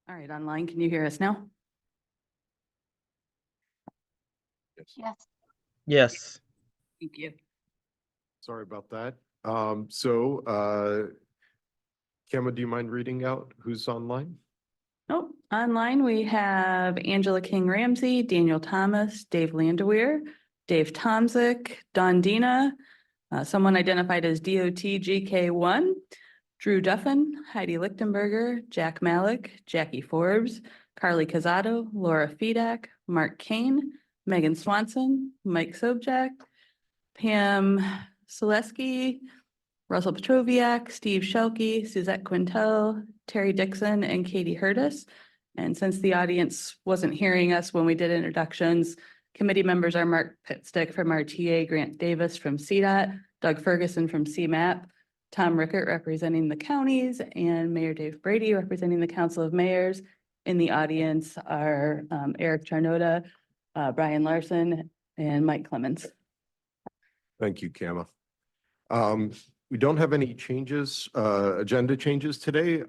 All right, online, can you hear us now? Yes. Yes. Thank you. Sorry about that. Kama, do you mind reading out who's online? Oh, online we have Angela King Ramsey, Daniel Thomas, Dave Landeweer, Dave Tomzik, Don Dina, someone identified as DOT GK1, Drew Duffin, Heidi Lichtenberger, Jack Malik, Jackie Forbes, Carly Cazzato, Laura Fedak, Mark Kane, Megan Swanson, Mike Sobczak, Pam Selesky, Russell Petroviak, Steve Shelkey, Suzette Quintel, Terry Dixon, and Katie Hurtis. And since the audience wasn't hearing us when we did introductions, committee members are Mark Pitstick from RTA, Grant Davis from CDOT, Doug Ferguson from CMAP, Tom Rickert representing the counties, and Mayor Dave Brady representing the Council of Mayors. In the audience are Eric Charnota, Brian Larson, and Mike Clemens. Thank you, Kama. We don't have any changes, agenda changes today.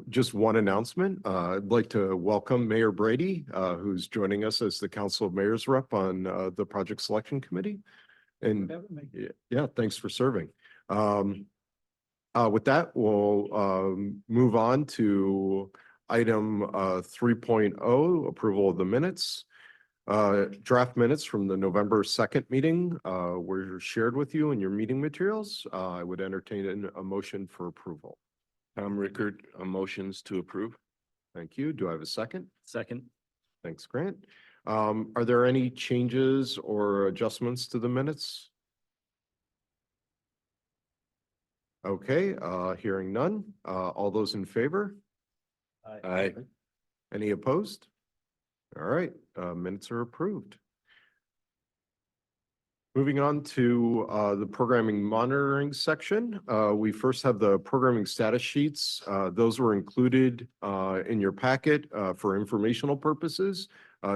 Just one announcement. I'd like to welcome Mayor Brady, who's joining us as the Council of Mayors rep on the Project Selection Committee. And yeah, thanks for serving. With that, we'll move on to item 3.0, approval of the minutes. Draft minutes from the November 2nd meeting were shared with you in your meeting materials. I would entertain a motion for approval. Tom Rickert, motions to approve. Thank you. Do I have a second? Second. Thanks, Grant. Are there any changes or adjustments to the minutes? Okay, hearing none. All those in favor? Aye. Any opposed? All right, minutes are approved. Moving on to the programming monitoring section. We first have the programming status sheets. Those were included in your packet for informational purposes,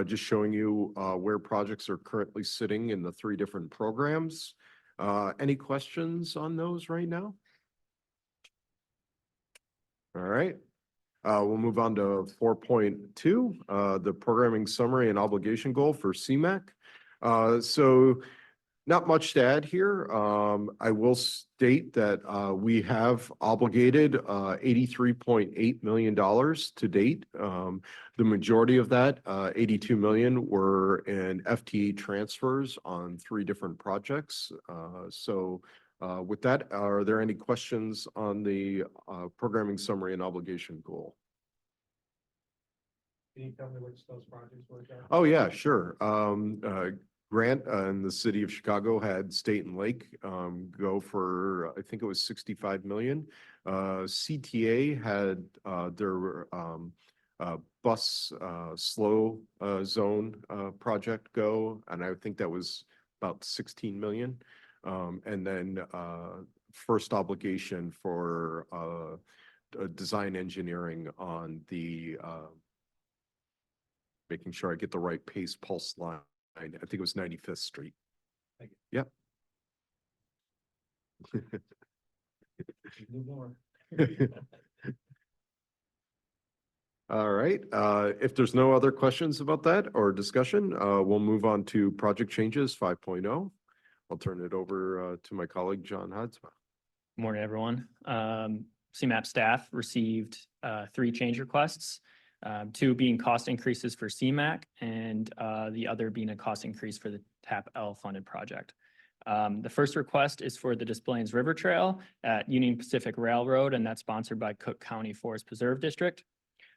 just showing you where projects are currently sitting in the 3 different programs. Any questions on those right now? All right. We'll move on to 4.2, the programming summary and obligation goal for CMAQ. So not much to add here. I will state that we have obligated $83.8 million to date. The majority of that, 82 million, were in FTE transfers on 3 different projects. With that, are there any questions on the programming summary and obligation goal? Can you tell me which those projects were, John? Oh, yeah, sure. Grant in the city of Chicago had State and Lake go for, I think it was 65 million. CTA had their bus slow zone project go, and I think that was about 16 million. And then first obligation for design engineering on the making sure I get the right pace pulse line. I think it was 95th Street. Thank Yep. Do more. All right. If there's no other questions about that or discussion, we'll move on to project changes 5.0. I'll turn it over to my colleague, John Hadsma. Good morning, everyone. CMAP staff received 3 change requests, 2 being cost increases for CMAQ and the other being a cost increase for the TAP-L funded project. The first request is for the Des Plaines River Trail at Union Pacific Railroad, and that's sponsored by Cook County Forest Preserve District.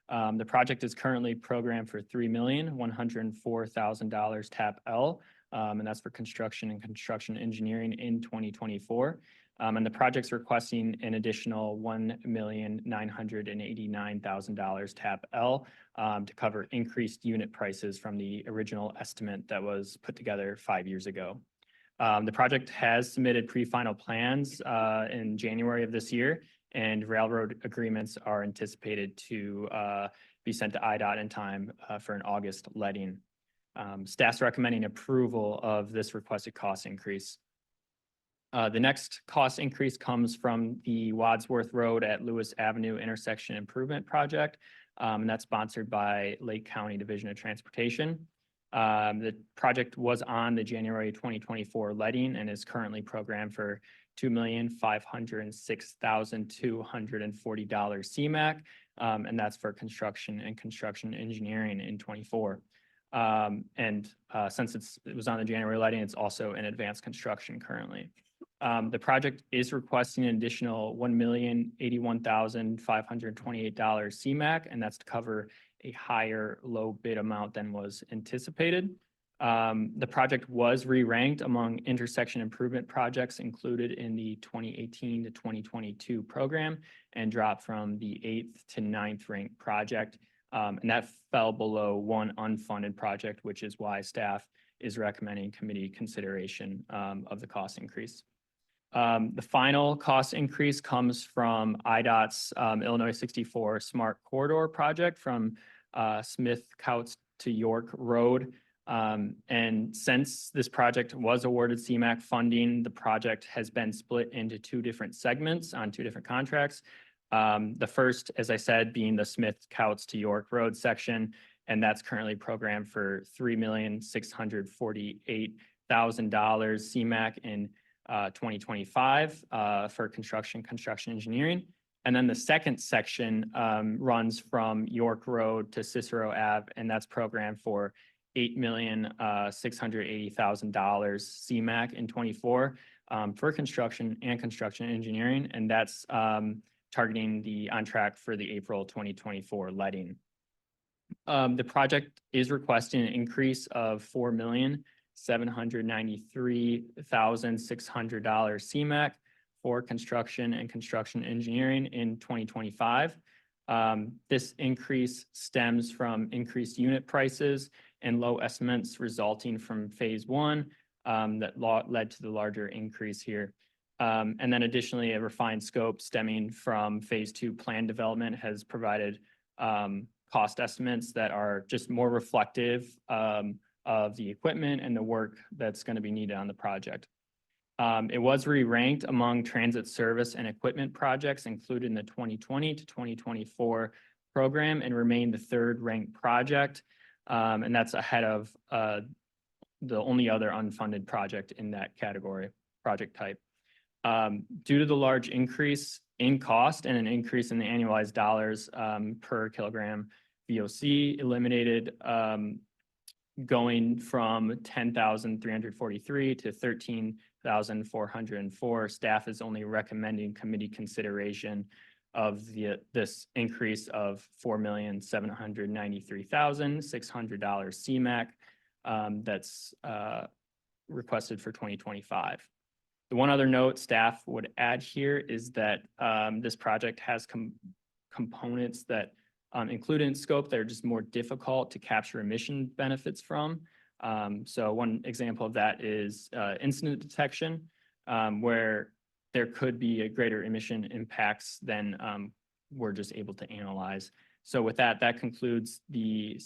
The project is currently programmed for $3,104,000 TAP-L, and that's for construction and construction engineering in 2024. And the project's requesting an additional $1,989,000 TAP-L to cover increased unit prices from the original estimate that was put together 5 years ago. The project has submitted pre-final plans in January of this year, and railroad agreements are anticipated to be sent to IDOT in time for an August letting. Staff's recommending approval of this requested cost increase. The next cost increase comes from the Wadsworth Road at Lewis Avenue intersection improvement project. And that's sponsored by Lake County Division of Transportation. The project was on the January 2024 letting and is currently programmed for $2,506,240 CMAQ. And that's for construction and construction engineering in 24. Since it was on the January letting, it's also in advanced construction currently. The project is requesting an additional $1,081,528 CMAQ, and that's to cover a higher low bid amount than was anticipated. The project was re-ranked among intersection improvement projects included in the 2018 to 2022 program and dropped from the 8th to 9th ranked project. And that fell below one unfunded project, which is why staff is recommending committee consideration of the cost increase. The final cost increase comes from IDOT's Illinois 64 Smart Corridor project from Smith Couts to York Road. And since this project was awarded CMAQ funding, the project has been split into two different segments on two different contracts. The first, as I said, being the Smith Couts to York Road section, and that's currently programmed for $3,648,000 CMAQ in 2025 for construction engineering. And then the second section runs from York Road to Cicero Ave, and that's programmed for $8,680,000 CMAQ in 24 for construction engineering, and that's targeting the on track for the April 2024 letting. The project is requesting an increase of $4,793,600 CMAQ for construction engineering in 2025. This increase stems from increased unit prices and low estimates resulting from phase one that led to the larger increase here. And then additionally, a refined scope stemming from phase two plan development has provided cost estimates that are just more reflective of the equipment and the work that's going to be needed on the project. It was re-ranked among transit service and equipment projects included in the 2020 to 2024 program and remained the third ranked project. And that's ahead of the only other unfunded project in that category, project type. Due to the large increase in cost and an increase in the annualized dollars per kilogram VOC eliminated going from 10,343 to 13,404. Staff is only recommending committee consideration of this increase of $4,793,600 CMAQ that's requested for 2025. The one other note staff would add here is that this project has components that included in scope that are just more difficult to capture emission benefits from. So one example of that is incident detection, where there could be a greater emission impacts than we're just able to analyze. So with that, that concludes the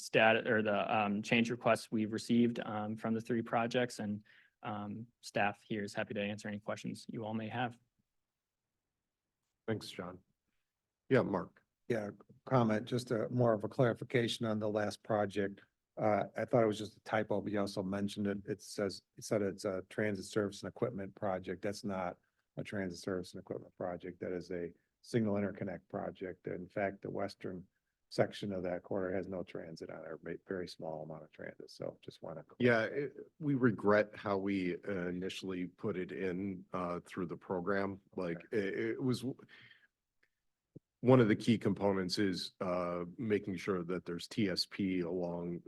change requests we've received from the three projects, and staff here is happy to answer any questions you all may have. Thanks, John. Yeah, Mark. Yeah, comment, just more of a clarification on the last project. I thought it was just a typo, but you also mentioned it. It said it's a transit service and equipment project. That's not a transit service and equipment project. That is a single interconnect project. In fact, the western section of that corridor has no transit on it, or very small amount of transit. So just want to. Yeah, we regret how we initially put it in through the program. Like it was. One of the key components is making sure that there's TSP along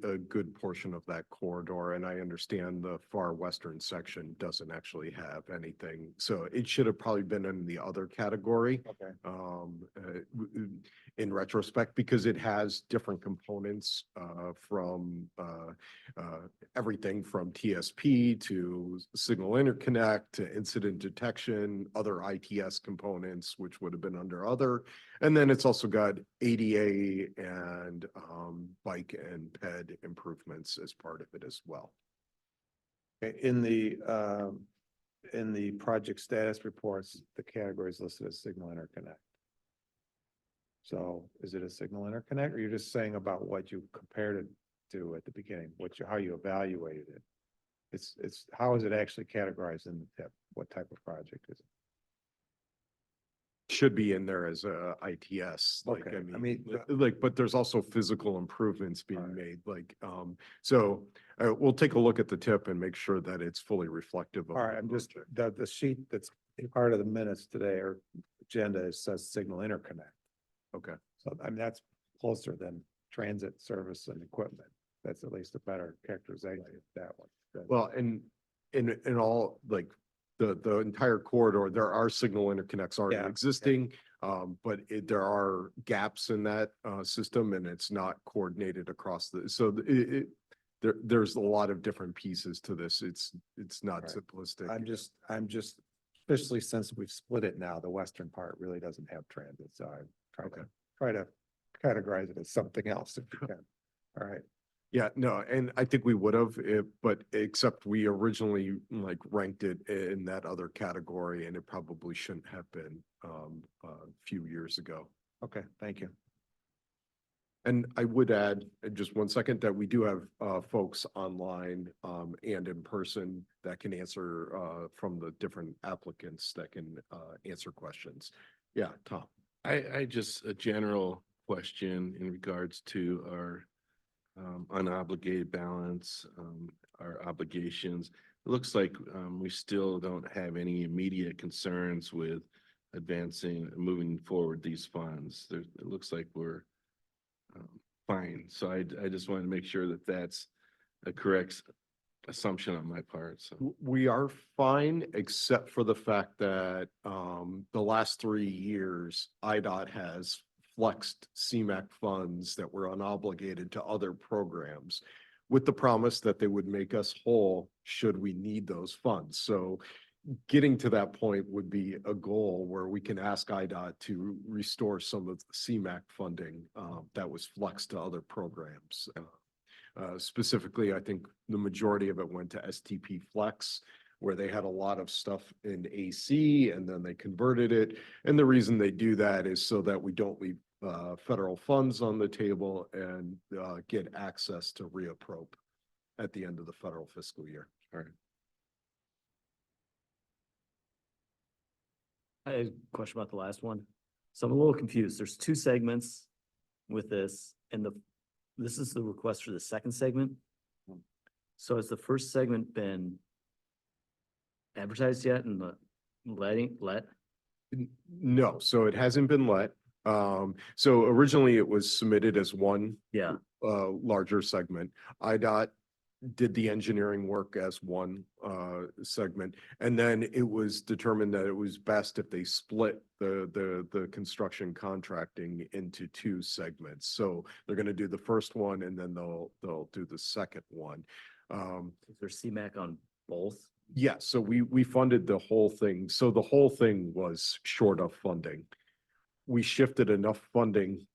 a good portion of that corridor. And I understand the far western section doesn't actually have anything. So it should have probably been in the other category. Okay. In retrospect, because it has different components from everything from TSP to signal interconnect to incident detection, other ITS components, which would have been under other. And then it's also got ADA and bike and ped improvements as part of it as well. In the in the project status reports, the category is listed as signal interconnect. So is it a signal interconnect or you're just saying about what you compared it to at the beginning, how you evaluated it? It's, how is it actually categorized in the tip? What type of project is it? Should be in there as a ITS, like, Okay, I I mean, mean, like, but there's also physical improvements being Alright. made, like, so we'll take a look at the tip and make sure that it's fully reflective of. All right, the I'm just, project. the sheet that's part of the minutes today or agenda, it says signal interconnect. Okay, So I mean, that's closer than transit service and equipment. That's at least a better characterization of that one. well, and in all, like, the entire corridor, there are signal interconnects already Yeah, yeah. existing. But there are gaps in that system and it's not coordinated across there's a lot of different pieces to this. It's not Right. simplistic. I'm just, especially since we've split it now, the western part really doesn't have transit, so I try to categorize it as something else if you can. All right, Yeah, no, and I think we would have, but except we originally like ranked it in that other category and it probably shouldn't have been a few years ago. okay, thank you. And I would add, just 1 second, that we do have folks online and in person that can answer from the different applicants that can answer questions. Yeah, Tom. I just, a general question in regards to our unobligated balance, our obligations. It looks like we still don't have any immediate concerns with advancing, moving forward these funds. It looks like we're fine. So I just wanted to make sure that that's a correct assumption on my part. So We are fine, except for the fact that the last 3 years, IDOT has flexed CMAQ funds that were unobligated to other programs with the promise that they would make us whole should we need those funds. So getting to that point would be a goal where we can ask IDOT to restore some of the CMAQ funding that was flexed to other programs. Specifically, I think the majority of it went to STP Flex, where they had a lot of stuff in AC and then they converted it. And the reason they do that is so that we don't leave federal funds on the table and get access to reappropriate at the end of the federal fiscal year. all right. I had a question about the last one. So I'm a little confused. There's 2 segments with this and this is the request for the second segment. So has the first segment been advertised yet and the let? No, so it hasn't been let. So originally it was submitted as one Yeah, larger segment. IDOT did the engineering work as one segment. And then it was determined that it was best if they split the construction contracting into 2 segments. So they're going to do the first one and then they'll do the second one. is there CMAQ on both? Yeah, so we funded the whole thing. So the whole thing was short of funding. We shifted enough funding,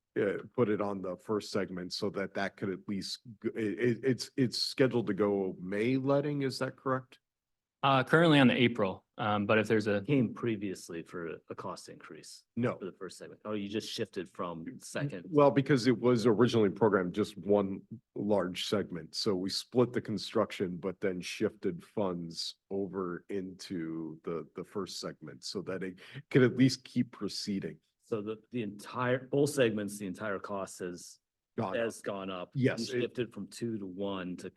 put it on the first segment so that could at least, it's scheduled to go May letting, is that correct? Currently on the April, but if there's a, Came previously for a cost increase No. for the first segment. Oh, you just shifted from second. Well, because it was originally programmed just one large segment. So we split the construction, but then shifted funds over into the first segment so that it could at least keep proceeding. So the entire, both segments, the entire cost has Gone up. gone up. Yes, You it- shifted from 2 to 1 to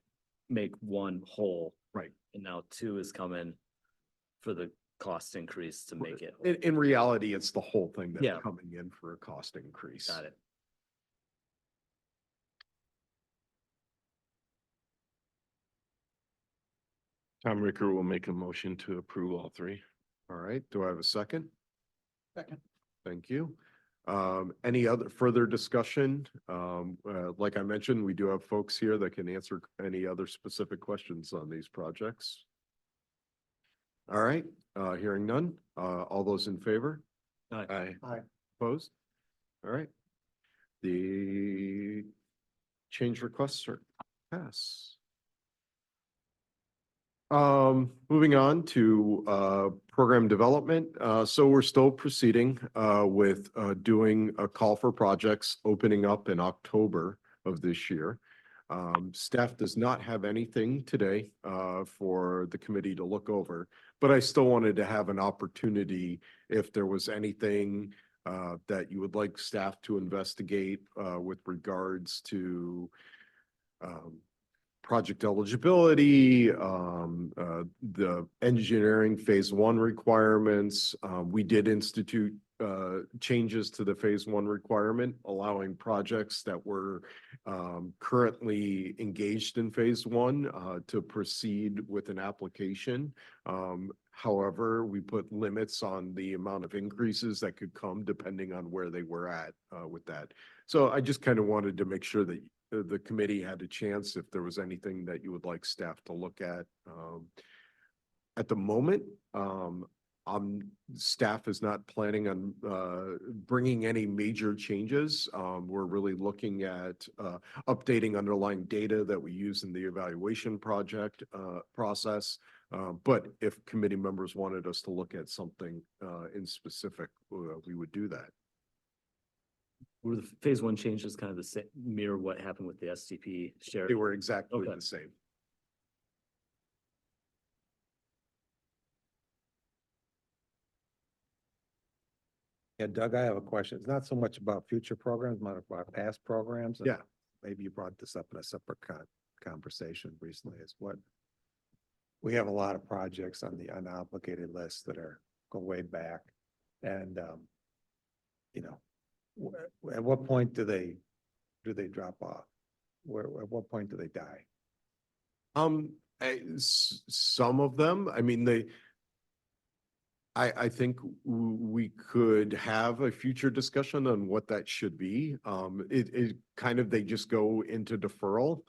make one whole. Right. And now 2 is coming for the cost increase to make it. In reality, it's the whole thing that's Yeah. coming in for a cost increase. Got it. Tom Ricker will make a motion to approve all 3. All right, do I have a second? Second. Thank you. Any other further discussion? Like I mentioned, we do have folks here that can answer any other specific questions on these projects. All right, hearing none. All those in favor? Aye. Opposed? All right. The change requests are pass. Moving on to program development. So we're still proceeding with doing a call for projects opening up in October of this year. Staff does not have anything today for the committee to look over, but I still wanted to have an opportunity if there was anything that you would like staff to investigate with regards to project eligibility, the engineering phase one requirements. We did institute changes to the phase one requirement, allowing projects that were currently engaged in phase one to proceed with an application. However, we put limits on the amount of increases that could come depending on where they were at with that. So I just kind of wanted to make sure that the committee had a chance if there was anything that you would like staff to look at. At the moment, staff is not planning on bringing any major changes. We're really looking at updating underlying data that we use in the evaluation project process. But if committee members wanted us to look at something in specific, we would do that. Were the phase one changes kind of the same, mirror what happened with the STP share? They were exactly Okay. the same. Yeah, Doug, I have a question. It's not so much about future programs, but about past programs. and Yeah. Maybe you brought this up in a separate conversation recently, is what we have a lot of projects on the unobligated list that go way back. And, you know, at what point do they drop off? At what point do they die? Some of them, I mean, I think we could have a future discussion on what that should be. It kind of, they just go into deferral,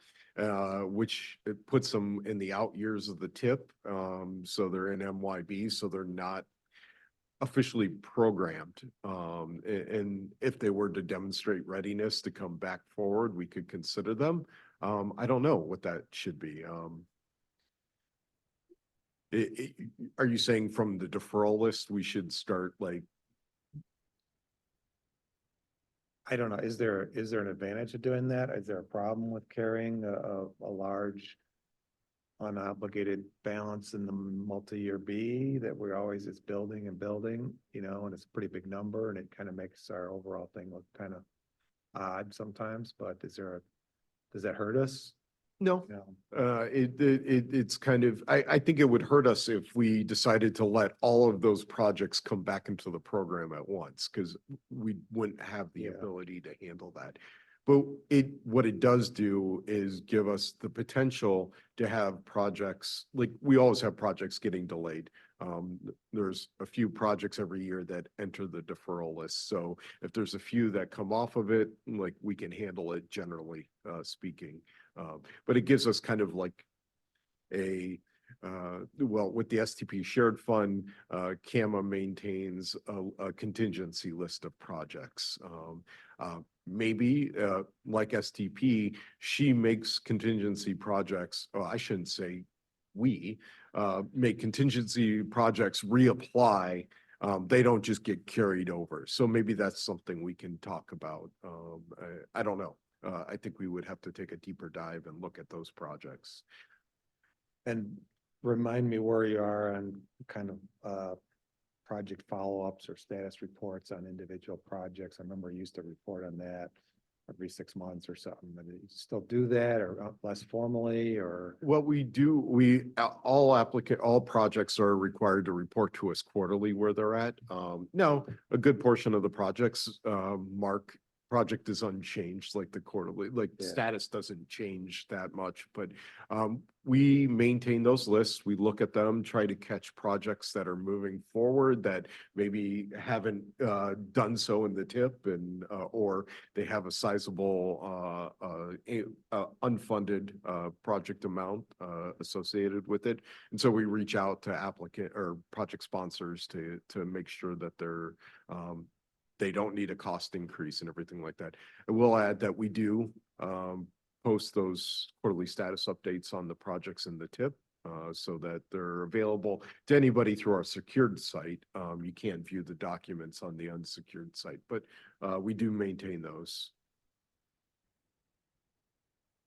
which it puts them in the out years of the tip. So they're in MYB, so they're not officially programmed. And if they were to demonstrate readiness to come back forward, we could consider them. I don't know what that should be. Are you saying from the deferral list, we should start like? I don't know. Is there an advantage of doing that? Is there a problem with carrying a large unobligated balance in the multi-year B that it's building and building, and it's a pretty big number and it kind of makes our overall thing look kind of odd sometimes, but does that hurt us? No. No. It's kind of, I think it would hurt us if we decided to let all of those projects come back into the program at once, because we wouldn't have the Yeah. ability to handle that. But what it does do is give us the potential to have projects, like we always have projects getting delayed. There's a few projects every year that enter the deferral list. So if there's a few that come off of it, like we can handle it generally speaking. But it gives us kind of like well, with the STP shared fund, CAMA maintains a contingency list of projects. Maybe like STP, she makes contingency projects. Oh, I shouldn't say we make contingency projects reapply. They don't just get carried over. So maybe that's something we can talk about. I don't know. I think we would have to take a deeper dive and look at those projects. And remind me where you are on kind of project follow-ups or status reports on individual projects. I remember you used to report on that every 6 months or something. But do you still do that or less formally or? What we do, all projects are required to report to us quarterly where they're at. No, a good portion of the projects, project is unchanged, like the quarterly, like Yeah. status doesn't change that much, but we maintain those lists. We look at them, try to catch projects that are moving forward that maybe haven't done so in the tip, and or they have a sizable unfunded project amount associated with it. And so we reach out to applicant or project sponsors to make sure that they don't need a cost increase and everything like that. And we'll add that we do post those quarterly status updates on the projects in the tip. so that they're available to anybody through our secured site. You can't view the documents on the unsecured site, but we do maintain those.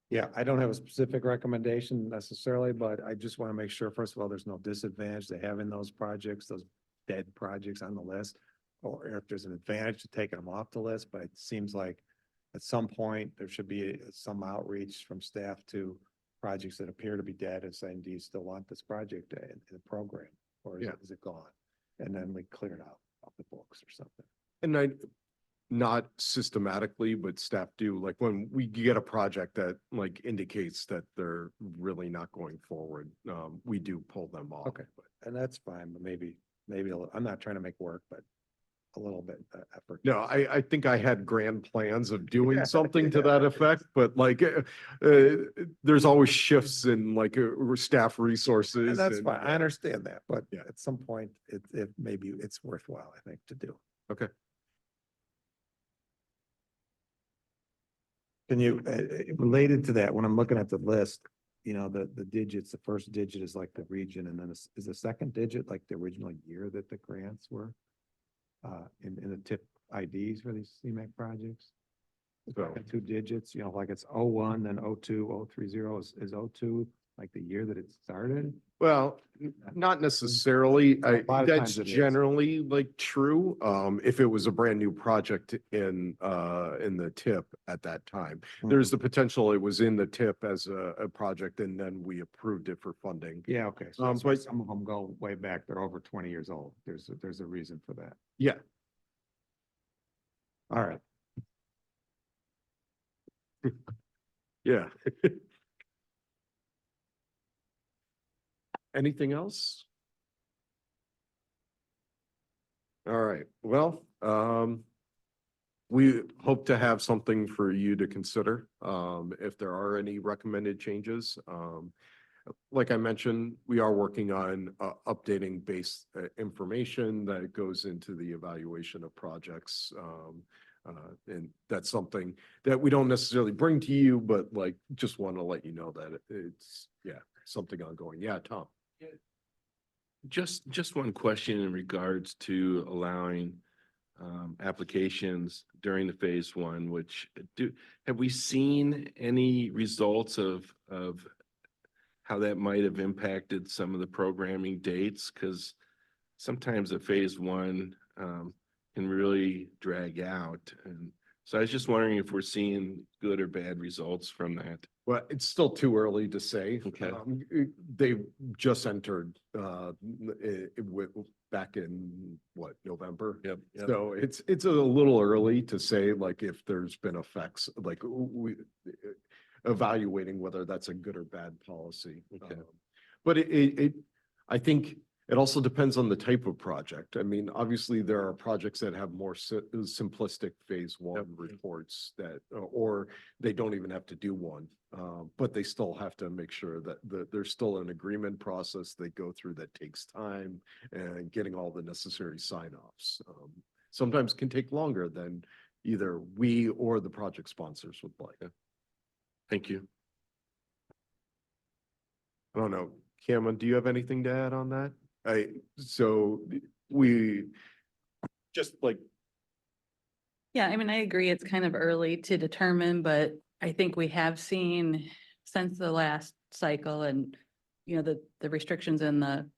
Yeah, I don't have a specific recommendation necessarily, but I just want to make sure, first of all, there's no disadvantage to having those projects, those dead projects on the list. Or if there's an advantage to taking them off the list, but it seems like at some point, there should be some outreach from staff to projects that appear to be dead and saying, do you still want this project in the program? Or is it gone? And then we clear it out off the books or something. And not systematically, but staff do, like when we get a project that like indicates that they're really not going forward, we do pull them off. Okay, and that's fine, but maybe, I'm not trying to make work, but a little bit effort. No, I think I had grand plans of doing Yeah, something to yeah. that effect, but like, there's always shifts in like staff resources. And that's and- fine. I understand that, but Yeah. at some point, it maybe it's worthwhile, I think, to do. Okay. Can you, related to that, when I'm looking at the list, you know, the digits, the first digit is like the region, and then is the second digit like the original year that the grants were? In the tip IDs for these CMAQ projects? So- Second two digits, you know, like it's 01, then 02, 030 is 02, like the year that it started? Well, not necessarily. A lot of That's times it is. generally like true. If it was a brand new project in the tip at that time, there's the potential it was in the tip as a project and then we approved it for funding. Yeah, okay. So that's why but- some of them go way back. They're over 20 years old. There's a reason for that. Yeah. All right. Yeah. Anything else? All right, well, we hope to have something for you to consider, if there are any recommended changes. Like I mentioned, we are working on, updating base information that goes into the evaluation of projects. And that's something that we don't necessarily bring to you, but like, just want to let you know that it's, something ongoing. Yeah, Tom. Just one question in regards to allowing applications during the phase one, have we seen any results of how that might have impacted some of the programming dates? Because sometimes a phase one can really drag out. And so I was just wondering if we're seeing good or bad results from that. Well, it's still too early to say. Okay. They just entered back in November? Yep. So it's a little early to say like if there's been effects, like we evaluating whether that's a good or bad policy. Okay. But I think it also depends on the type of project. I mean, obviously there are projects that have more simplistic phase one reports that, or they don't even have to do one. But they still have to make sure that there's still an agreement process they go through that takes time and getting all the necessary sign-offs. Sometimes can take longer than either we or the project sponsors would like. Thank you. I don't know, Cameron, do you have anything to add on that? So we just like, Yeah, I mean, I agree. It's kind of early to determine, but I think we have seen since the last cycle and, you know, the restrictions in the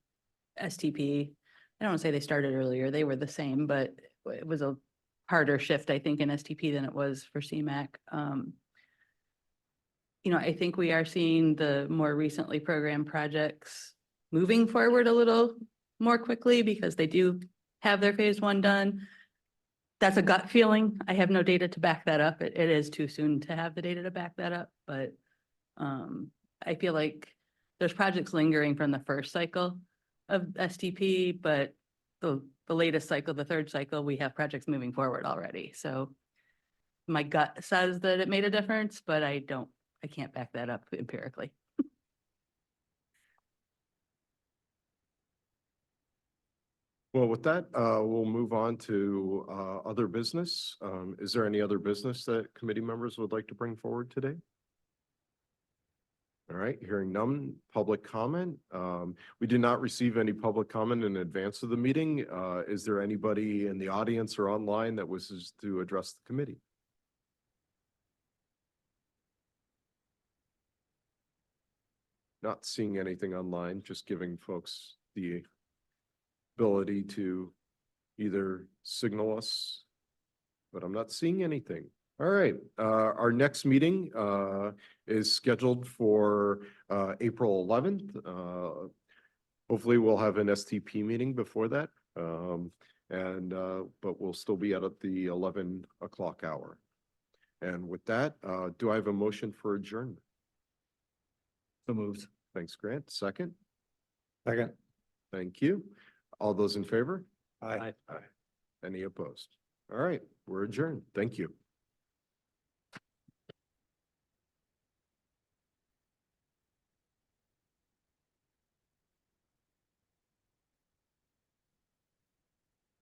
STP. I don't want to say they started earlier. They were the same, but it was a harder shift, I think, in STP than it was for CMAQ. You know, I think we are seeing the more recently programmed projects moving forward a little more quickly because they do have their phase one done. That's a gut feeling. I have no data to back that up. It is too soon to have the data to back that up, but I feel like there's projects lingering from the first cycle of STP, but the latest cycle, the third cycle, we have projects moving forward already. So my gut says that it made a difference, but I can't back that up empirically. well, with that, we'll move on to other business. Is there any other business that committee members would like to bring forward today? All right, hearing none, public comment. We did not receive any public comment in advance of the meeting. Is there anybody in the audience or online that wishes to address the committee? Not seeing anything online, just giving folks the ability to either signal us, but I'm not seeing anything. All right, our next meeting is scheduled for April 11th. Hopefully we'll have an STP meeting before that. But we'll still be out at the 11 o'clock hour. And with that, do I have a motion for adjournment? So moved. Thanks, Grant. Second. Second. Thank you. All those in favor? Aye. Any opposed? All right, we're adjourned. Thank you.